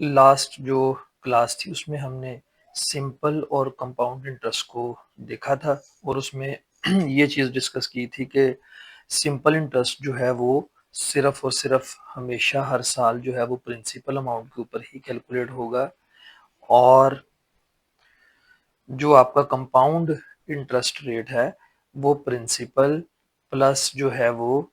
Last जो class थी उसमें हमने सिंपल और कंपाउंड इंटरेस्ट को देखा था और उसमें ये चीज़ डिस्कस की थी कि सिंपल इंटरेस्ट जो है वो सिर्फ और सिर्फ हमेशा हर साल जो है वो प्रिंसिपल अमाउंट के ऊपर ही कैलकुलेट होगा और जो आपका कंपाउंड इंटरेस्ट रेट है वो प्रिंसिपल प्लस जो है वो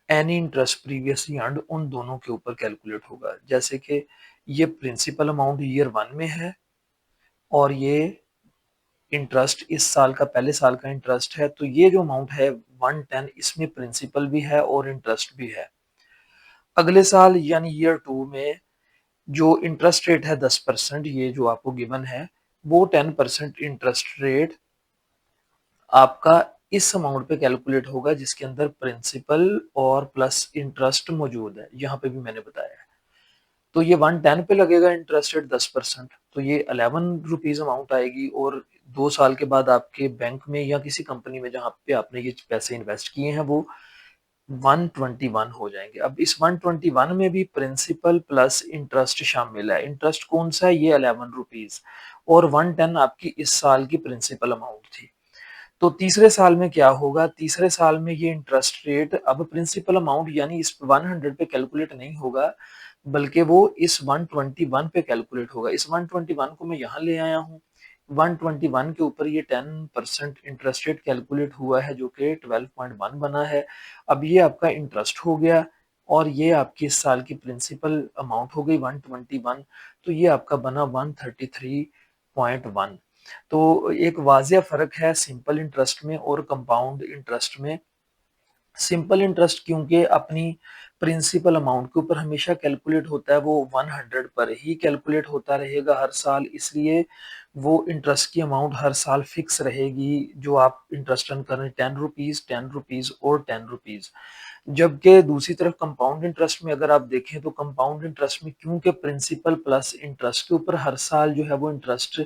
एनी इंटरेस्ट प्रीवियसली अर्न्ड उन दोनों के ऊपर कैलकुलेट होगा। जैसे कि ये प्रिंसिपल अमाउंट ईयर 1 में है और ये इंटरेस्ट इस साल का पहले साल का इंटरेस्ट है, तो ये जो अमाउंट है 110 इसमें प्रिंसिपल भी है और इंटरेस्ट भी है। अगले साल यानी ईयर 2 में जो इंटरेस्ट रेट है 10%, ये जो आपको गिवन है वो 10% इंटरेस्ट रेट आपका इस अमाउंट पे कैलकुलेट होगा जिसके अंदर प्रिंसिपल और प्लस इंटरेस्ट मौजूद है। यहाँ पे भी मैंने बताया है। तो ये 110 पे लगेगा इंटरेस्ट रेट 10%, तो ये 11 रुपीज अमाउंट आएगी और 2 साल के बाद आपके बैंक में या किसी कंपनी में जहाँ पे आपने ये पैसे इन्वेस्ट किए हैं वो 121 हो जाएंगे। अब इस 121 में भी प्रिंसिपल प्लस इंटरेस्ट शामिल है। इंटरेस्ट कौन सा है? ये 11 रुपीज और 110 आपकी इस साल की प्रिंसिपल अमाउंट थी। तो तीसरे साल में क्या होगा? तीसरे साल में ये इंटरेस्ट रेट अब प्रिंसिपल अमाउंट यानी इस 100 पे कैलकुलेट नहीं होगा बल्कि वो इस 121 पे कैलकुलेट होगा। इस 121 को मैं यहाँ ले आया हूँ। 121 के ऊपर ये 10% इंटरेस्ट रेट कैलकुलेट हुआ है जो कि 12.1 बना है। अब ये आपका इंटरेस्ट हो गया और ये आपकी इस साल की प्रिंसिपल अमाउंट हो गई 121, तो ये आपका बना 133.1। तो एक वाजिया फर्क है सिंपल इंटरेस्ट में और कंपाउंड इंटरेस्ट में। सिंपल इंटरेस्ट क्योंकि अपनी प्रिंसिपल अमाउंट के ऊपर हमेशा कैलकुलेट होता है, वो 100 पर ही कैलकुलेट होता रहेगा हर साल, इसलिए वो इंटरेस्ट की अमाउंट हर साल फिक्स रहेगी जो आप इंटरेस्ट अर्न कर रहे हैं, 10 रुपीज, 10 रुपीज और 10 रुपीज। जबकि दूसरी तरफ कंपाउंड इंटरेस्ट में अगर आप देखें तो कंपाउंड इंटरेस्ट में क्योंकि प्रिंसिपल प्लस इंटरेस्ट के ऊपर हर साल जो है वो इंटरेस्ट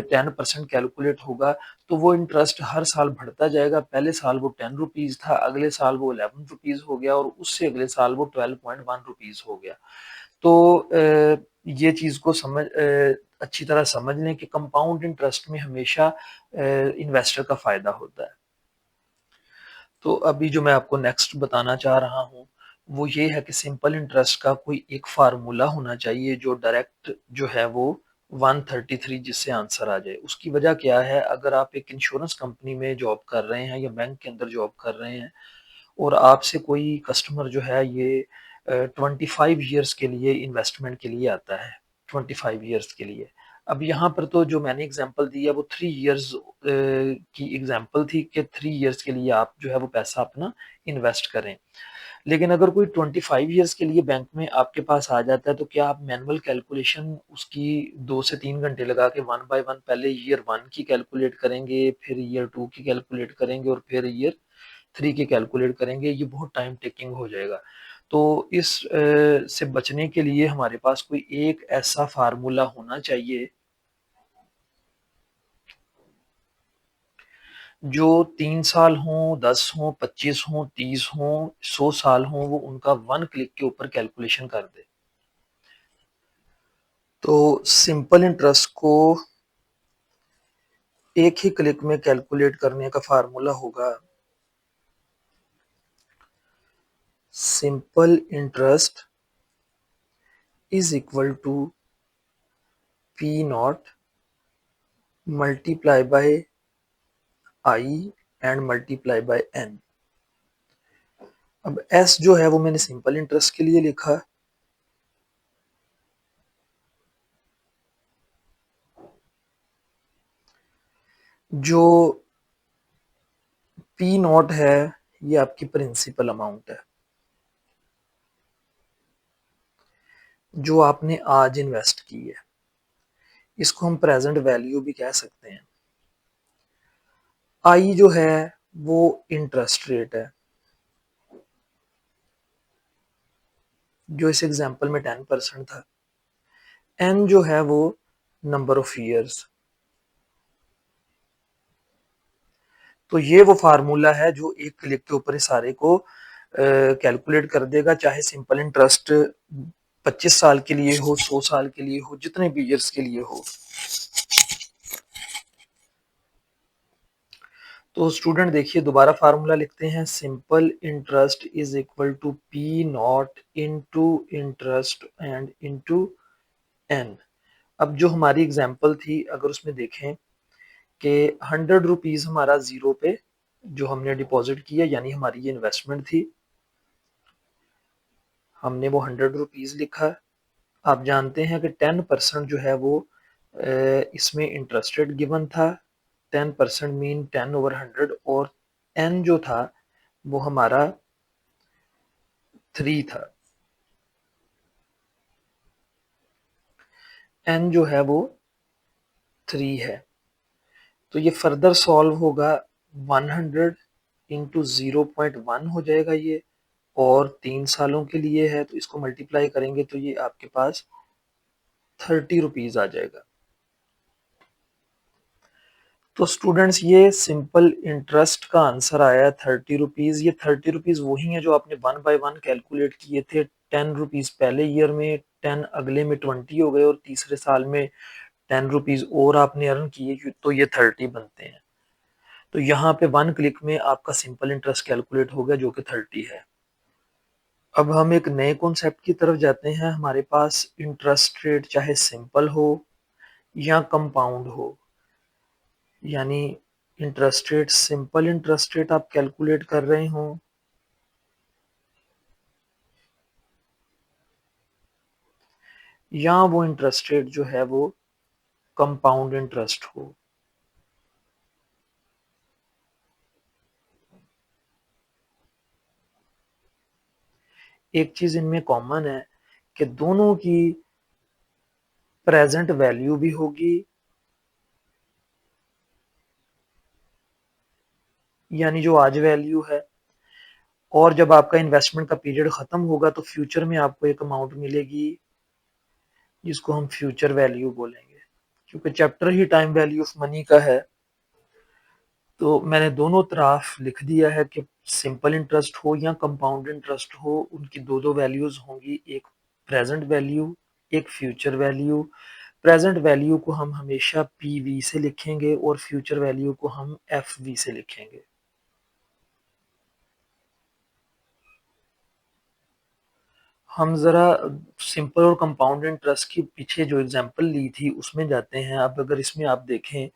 10% कैलकुलेट होगा, तो वो इंटरेस्ट हर साल बढ़ता जाएगा। पहले साल वो 10 रुपीज था, अगले साल वो 11 रुपीज हो गया और उससे अगले साल वो 12.1 रुपीज हो गया। तो ये चीज को अच्छी तरह समझ लें कि कंपाउंड इंटरेस्ट में हमेशा इन्वेस्टर का फायदा होता है। तो अभी जो मैं आपको नेक्स्ट बताना चाह रहा हूँ वो ये है कि सिंपल इंटरेस्ट का कोई एक फार्मूला होना चाहिए जो डायरेक्ट जो है वो 133 जिससे आंसर आ जाए। उसकी वजह क्या है? अगर आप एक इंश्योरेंस कंपनी में जॉब कर रहे हैं या बैंक के अंदर जॉब कर रहे हैं और आपसे कोई कस्टमर जो है ये 25 ईयर्स के लिए इन्वेस्टमेंट के लिए आता है, 25 ईयर्स के लिए। अब यहाँ पर तो जो मैंने एग्जांपल दी है वो 3 ईयर्स की एग्जांपल थी कि 3 ईयर्स के लिए आप जो है वो पैसा अपना इन्वेस्ट करें। लेकिन अगर कोई 25 ईयर्स के लिए बैंक में आपके पास आ जाता है तो क्या आप मैनुअल कैलकुलेशन उसकी 2 से 3 घंटे लगा के वन बाय वन पहले ईयर 1 की कैलकुलेट करेंगे, फिर ईयर 2 की कैलकुलेट करेंगे और फिर ईयर 3 की कैलकुलेट करेंगे? ये बहुत टाइम टेकिंग हो जाएगा। तो इस से बचने के लिए हमारे पास कोई एक ऐसा फार्मूला होना चाहिए जो 3 साल हो, 10 हो, 25 हो, 30 हो, 100 साल हो, वो उनका 1 क्लिक के ऊपर कैलकुलेशन कर दे। तो सिंपल इंटरेस्ट को एक ही क्लिक में कैलकुलेट करने का फार्मूला होगा simple interest is equal to P naught multiply by I and multiply by N. अब एस जो है वो मैंने सिंपल इंटरेस्ट के लिए लिखा, जो पी नॉट है ये आपकी प्रिंसिपल अमाउंट है जो आपने आज इन्वेस्ट की है। इसको हम प्रेजेंट वैल्यू भी कह सकते हैं। आई जो है वो इंटरेस्ट रेट है जो इस एग्जांपल में 10% था। एन जो है वो नंबर ऑफ ईयर्स। तो ये वो फार्मूला है जो एक क्लिक के ऊपर इस सारे को कैलकुलेट कर देगा, चाहे सिंपल इंटरेस्ट 25 साल के लिए हो, 100 साल के लिए हो, जितने भी ईयर्स के लिए हो। तो स्टूडेंट देखिए दोबारा फार्मूला लिखते हैं, simple interest is equal to P naught into interest and into N. अब जो हमारी एग्जाम्पल थी अगर उसमें देखें कि 100 रुपीज हमारा जीरो पे जो हमने डिपॉजिट किया, यानी हमारी ये इन्वेस्टमेंट थी, हमने वो 100 रुपीज लिखा। आप जानते हैं कि 10% जो है वो इसमें इंटरेस्ट रेट गिवन था, 10% मीन 10/100, और एन जो था वो हमारा 3 था। एन जो है वो 3 है। तो ये फर्दर सॉल्व होगा, 100 इंटू 0.1 हो जाएगा ये, और 3 सालों के लिए है तो इसको मल्टीप्लाई करेंगे तो ये आपके पास 30 रुपीज आ जाएगा। तो स्टूडेंट्स ये सिंपल इंटरेस्ट का आंसर आया 30 रुपीज। ये 30 रुपीज वही है जो आपने 1 बाय 1 कैलकुलेट किए थे। 10 रुपीज पहले ईयर में, 10 अगले में 20 हो गए, और तीसरे साल में 10 रुपीज और आपने अर्न किए तो ये 30 बनते हैं। तो यहाँ पे 1 क्लिक में आपका सिंपल इंटरेस्ट कैलकुलेट हो गया जो कि 30 है। अब हम एक नए कॉन्सेप्ट की तरफ जाते हैं। हमारे पास इंटरेस्ट रेट चाहे सिंपल हो या कंपाउंड हो, यानी interest rate, simple interest rate आप कैलकुलेट कर रहे हो या वो इंटरेस्ट रेट जो है वो कंपाउंड इंटरेस्ट हो। एक चीज इनमें कॉमन है कि दोनों की प्रेजेंट वैल्यू भी होगी, यानी जो आज वैल्यू है, और जब आपका इन्वेस्टमेंट का पीरियड खत्म होगा तो फ्यूचर में आपको एक अमाउंट मिलेगी जिसको हम फ्यूचर वैल्यू बोलेंगे। क्योंकि chapter he time value of money का है तो मैंने दोनों तरफ लिख दिया है कि सिंपल इंटरेस्ट हो या कंपाउंड इंटरेस्ट हो, उनकी दो दो वैल्यूज होंगी, एक प्रेजेंट वैल्यू, एक फ्यूचर वैल्यू। प्रेजेंट वैल्यू को हम हमेशा पीवी से लिखेंगे और फ्यूचर वैल्यू को हम एफवी से लिखेंगे। हम जरा सिंपल और कंपाउंड इंटरेस्ट की पीछे जो एग्जांपल ली थी उसमें जाते हैं। अब अगर इसमें आप देखें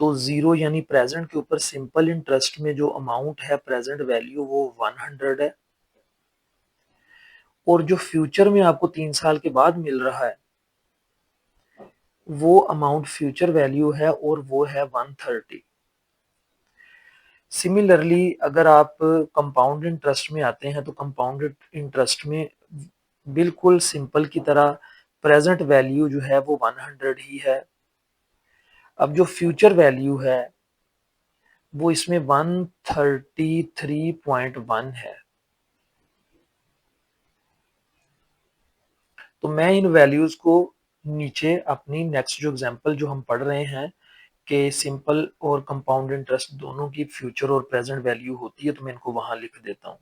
तो जीरो यानी प्रेजेंट के ऊपर सिंपल इंटरेस्ट में जो अमाउंट है प्रेजेंट वैल्यू वो 100 है, और जो फ्यूचर में आपको 3 साल के बाद मिल रहा है वो अमाउंट फ्यूचर वैल्यू है और वो है 130। सिमिलरली अगर आप कंपाउंड इंटरेस्ट में आते हैं तो कंपाउंड इंटरेस्ट में बिल्कुल सिंपल की तरह प्रेजेंट वैल्यू जो है वो 100 ही है। अब जो फ्यूचर वैल्यू है वो इसमें 133.1 है। तो मैं इन वैल्यूज को नीचे अपनी नेक्स्ट जो एग्जांपल जो हम पढ़ रहे हैं कि सिंपल और कंपाउंड इंटरेस्ट दोनों की फ्यूचर और प्रेजेंट वैल्यू होती है, तो मैं इनको वहां लिख देता हूँ।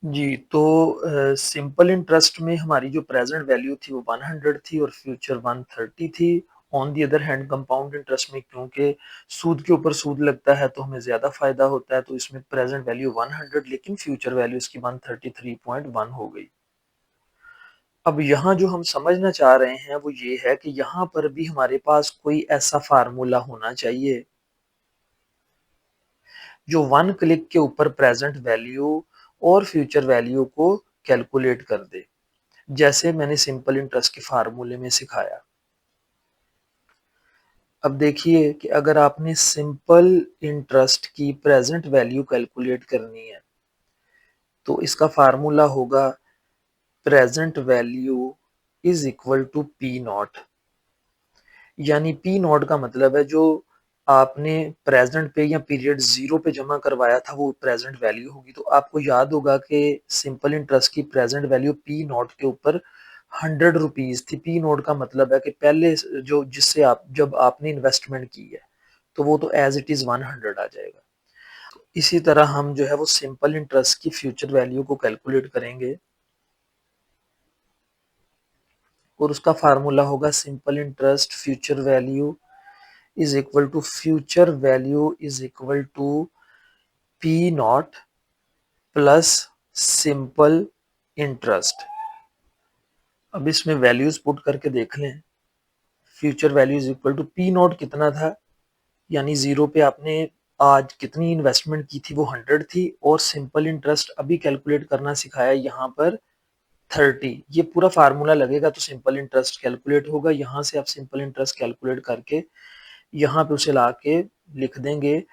जी, तो सिंपल इंटरेस्ट में हमारी जो प्रेजेंट वैल्यू थी वो 100 थी और फ्यूचर 130 थी। On the other hand compound interest में क्योंकि सूद के ऊपर सूद लगता है तो हमें ज्यादा फायदा होता है, तो इसमें प्रेजेंट वैल्यू 100 लेकिन फ्यूचर वैल्यू इसकी 133.1 हो गई। अब यहाँ जो हम समझना चाह रहे हैं वो ये है कि यहाँ पर भी हमारे पास कोई ऐसा फार्मूला होना चाहिए जो 1 क्लिक के ऊपर प्रेजेंट वैल्यू और फ्यूचर वैल्यू को कैलकुलेट कर दे, जैसे मैंने सिंपल इंटरेस्ट के फार्मूले में सिखाया। अब देखिए कि अगर आपने सिंपल इंटरेस्ट की प्रेजेंट वैल्यू कैलकुलेट करनी है तो इसका फार्मूला होगा present value is equal to P naught, यानी पी नॉट का मतलब है जो आपने प्रेजेंट पे या पीरियड जीरो पे जमा करवाया था वो प्रेजेंट वैल्यू होगी। तो आपको याद होगा कि सिंपल इंटरेस्ट की प्रेजेंट वैल्यू पी नॉट के ऊपर 100 रुपीज थी। पी नॉट का मतलब है कि पहले जो जिससे आप जब आपने इन्वेस्टमेंट की है तो वो तो एज इट इज 100 आ जाएगा। इसी तरह हम जो है वो सिंपल इंटरेस्ट की फ्यूचर वैल्यू को कैलकुलेट करेंगे। और उसका फार्मूला होगा simple interest future value is equal to P naught plus simple interest. अब इसमें वैल्यूज पुट करके देख लें। Future value is equal to P naught कितना था, यानी जीरो पे आपने आज कितनी इन्वेस्टमेंट की थी, वो 100 थी, और सिंपल इंटरेस्ट अभी कैलकुलेट करना सिखाया यहाँ पर 30। ये पूरा फार्मूला लगेगा तो सिंपल इंटरेस्ट कैलकुलेट होगा। यहाँ से आप सिंपल इंटरेस्ट कैलकुलेट करके यहाँ पे उसे ला के लिख देंगे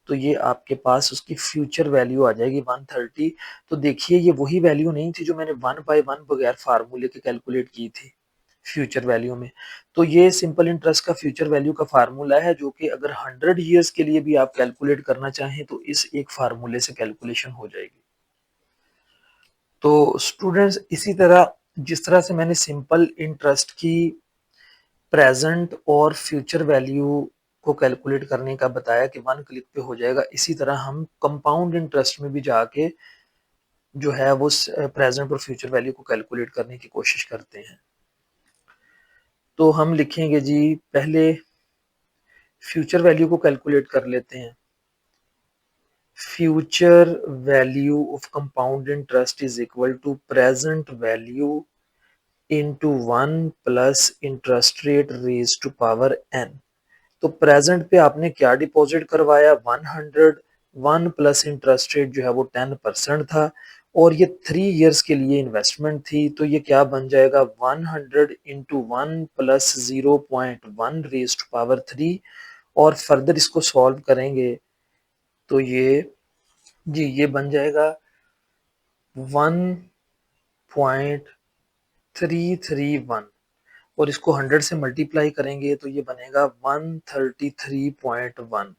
तो ये आपके पास उसकी फ्यूचर वैल्यू आ जाएगी 130। तो देखिए ये वही वैल्यू नहीं थी जो मैंने 1/1 बगैर फार्मूले के कैलकुलेट की थी फ्यूचर वैल्यू में। तो ये सिंपल इंटरेस्ट का फ्यूचर वैल्यू का फार्मूला है जो कि अगर 100 ईयर्स के लिए भी आप कैलकुलेट करना चाहें तो इस एक फार्मूले से कैलकुलेशन हो जाएगी। तो स्टूडेंट्स इसी तरह जिस तरह से मैंने सिंपल इंटरेस्ट की प्रेजेंट और फ्यूचर वैल्यू को कैलकुलेट करने का बताया कि 1 क्लिक पे हो जाएगा, इसी तरह हम कंपाउंड इंटरेस्ट में भी जाके जो है वो प्रेजेंट और फ्यूचर वैल्यू को कैलकुलेट करने की कोशिश करते हैं। तो हम लिखेंगे जी, पहले फ्यूचर वैल्यू को कैलकुलेट कर लेते हैं। Future value of compound interest is equal to present value into 1 plus interest rate raise to power n। तो प्रेजेंट पे आपने क्या डिपॉजिट करवाया 100, 1 प्लस इंटरेस्ट रेट जो है वो 10% था, और ये 3 इयर्स के लिए इन्वेस्टमेंट थी। तो ये क्या बन जाएगा 100 into 1 plus 0.1 raise to power 3। और फर्दर इसको सॉल्व करेंगे तो ये बन जाएगा 1.331, और इसको 100 से मल्टीप्लाई करेंगे तो ये बनेगा 133.1।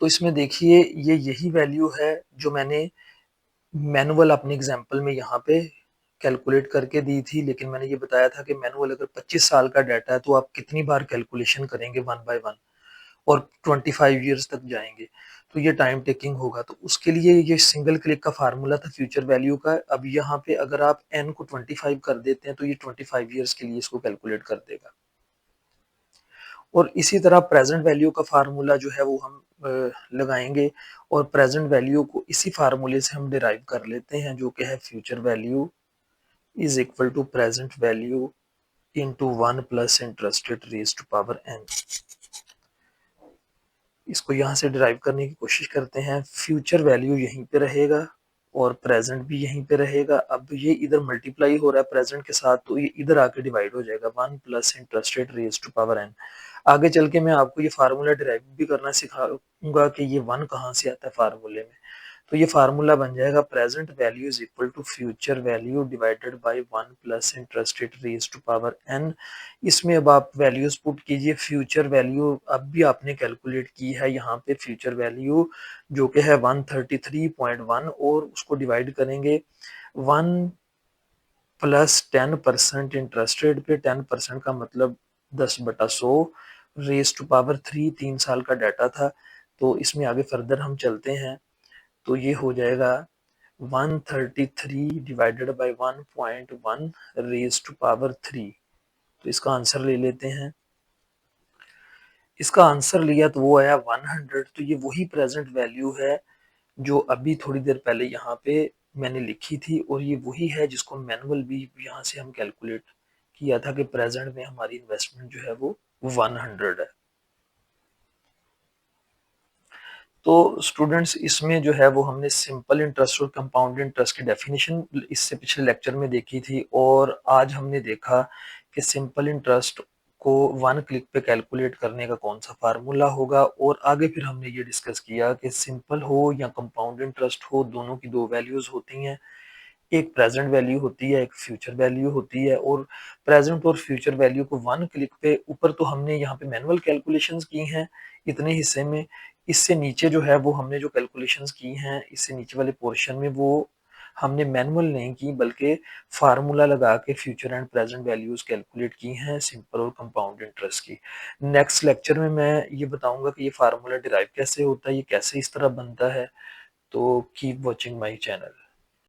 तो इसमें देखिए ये यही वैल्यू है जो मैंने मैनुअल अपने एग्जांपल में यहाँ पे कैलकुलेट करके दी थी। लेकिन मैंने ये बताया था कि मैनुअल अगर 25 साल का डाटा है तो आप कितनी बार कैलकुलेशन करेंगे 1/1, और 25 ईयर्स तक जाएंगे तो ये टाइम टेकिंग होगा। तो उसके लिए ये सिंगल क्लिक का फार्मूला था फ्यूचर वैल्यू का। अब यहाँ पे अगर आप n को 25 कर देते हैं तो ये 25 ईयर्स के लिए इसको कैलकुलेट कर देगा। और इसी तरह प्रेजेंट वैल्यू का फार्मूला जो है वो हम लगाएंगे, और प्रेजेंट वैल्यू को इसी फार्मूले से हम डिराइव कर लेते हैं जो कि है future value is equal to present value into 1 plus interest rate raise to power n। इसको यहाँ से डिराइव करने की कोशिश करते हैं। फ्यूचर वैल्यू यहीं पे रहेगा और प्रेजेंट भी यहीं पे रहेगा। अब ये इधर मल्टीप्लाई हो रहा है प्रेजेंट के साथ तो ये इधर आके डिवाइड हो जाएगा 1 plus interest rate raise to power n। आगे चल के मैं आपको ये फार्मूला डिराइव भी करना सिखाऊंगा कि ये 1 कहाँ से आता है फार्मूले में। तो ये फार्मूला बन जाएगा present value is equal to future value divided by 1 plus interest rate raise to power n। इसमें अब आप वैल्यूज पुट कीजिए। फ्यूचर वैल्यू अब भी आपने कैलकुलेट की है यहाँ पे फ्यूचर वैल्यू जो कि है 133.1, और उसको डिवाइड करेंगे 1 प्लस 10% इंटरेस्ट रेट पे। 10% का मतलब 10/100 रेज टू पावर 3। 3 साल का डाटा था तो इसमें आगे फर्दर हम चलते हैं तो ये हो जाएगा 133 divided by 1.1 raise to power 3। तो इसका आंसर ले लेते हैं। इसका आंसर लिया तो वो आया 100। तो ये वही प्रेजेंट वैल्यू है जो अभी थोड़ी देर पहले यहाँ पे मैंने लिखी थी, और ये वही है जिसको मैनुअल भी यहाँ से हम कैलकुलेट किया था कि प्रेजेंट में हमारी इन्वेस्टमेंट जो है वो 100 है। तो स्टूडेंट्स इसमें जो है वो हमने सिंपल इंटरेस्ट और कंपाउंड इंटरेस्ट की डेफिनेशन इससे पिछले लेक्चर में देखी थी, और आज हमने देखा कि सिंपल इंटरेस्ट को 1 क्लिक पे कैलकुलेट करने का कौन सा फार्मूला होगा। और आगे फिर हमने ये डिस्कस किया कि सिंपल हो या कंपाउंड इंटरेस्ट हो, दोनों की दो वैल्यूज होती हैं। एक प्रेजेंट वैल्यू होती है, एक फ्यूचर वैल्यू होती है। और प्रेजेंट और फ्यूचर वैल्यू को 1 क्लिक पे ऊपर तो हमने यहाँ पे मैनुअल कैलकुलेशंस की हैं इतने हिस्से में। इससे नीचे जो है वो हमने जो कैलकुलेशंस की हैं इससे नीचे वाले पोर्शन में वो हमने मैनुअल नहीं की बल्कि फार्मूला लगा के future and present values calculate की हैं सिंपल और कंपाउंड इंटरेस्ट की। नेक्स्ट लेक्चर में मैं ये बताऊंगा कि ये फार्मूला डिराइव कैसे होता है, ये कैसे इस तरह बनता है। तो कीप वॉचिंग माई चैनल।